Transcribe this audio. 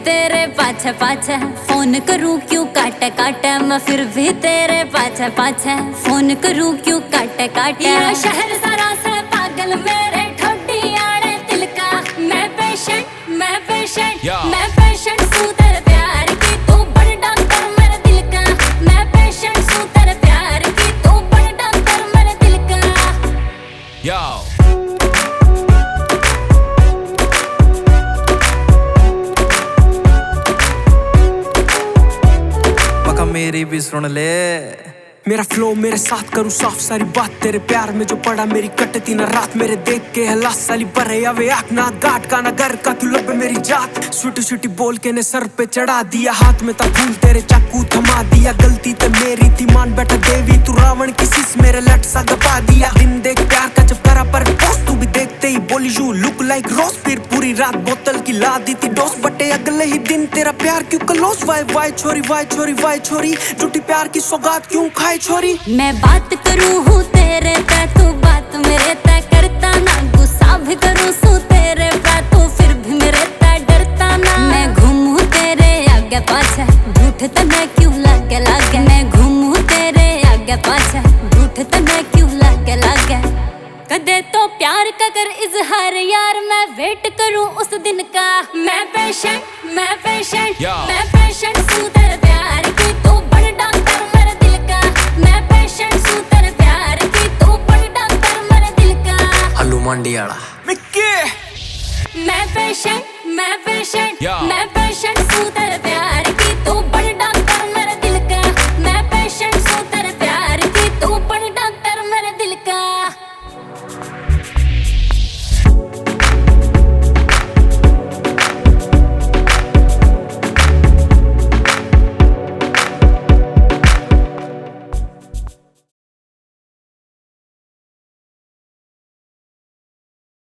तेरे पाछे पाछे फोन करूं क्यों काटे काटे, मैं फिर भी तेरे पाछे पाछे फोन करूं क्यों काटे काटे। ये शहर सारा से पागल मेरे ठोडी आड़े दिल का, मैं पेशेंट मैं पेशेंट सू तेरे प्यार की, तू बड़ डॉक्टर मेरे दिल का, मैं पेशेंट सू तेरे प्यार की, तू बड़ डॉक्टर मेरे दिल का। मेरी भी सुन ले, मेरा फ्लो मेरे साथ करूँ साफ सारी बात, तेरे प्यार में जो पड़ा मेरी कटती ना रात, मेरे देख के हला साली बरे आवे आँख ना गाट का ना घर का, तू लब मेरी जात छुटी छुटी बोल के ने सर पे चढ़ा दिया, हाथ में था फूल तेरे चाकू थमा दिया, गलती तो मेरी थी मान बैठा देवी, तू रावण की सिस मेरे लट सा दबा दिया, दिन देख प्यार का जब करा पर पोस्ट, तू भी देखते ही बोली यू लुक लाइक रोज, फिर पूरी रात बोतल की ला दी थी डोज, बटे अगले ही दिन तेरा प्यार क्यों क्लोज, वाई छोरी झूठी प्यार की सौगात क्यों खाए छोरी। मैं बात करूं हूँ तेरे पे, तू बात मेरे पे करता ना, गुस्सा भी करूं सू तेरे पे, तू फिर भी मेरे पे डरता ना, मैं घूमूं तेरे आगे पाछे झूठ तने क्यों लागे लागे, मैं घूमूं तेरे आगे पाछे झूठ तने क्यों लागे लागे। कदे तो प्यार का कर इजहार यार, मैं वेट करूं उस दिन का, मैं पेशेंट सू तेरे प्यार की, तू बड़ डॉक्टर मेरे दिल का, मैं पेशेंट सू तेरे प्यार की, तू बड़ डॉक्टर मेरे दिल का। हल्लू मंडी आड़ा मिक्की मैं पेशेंट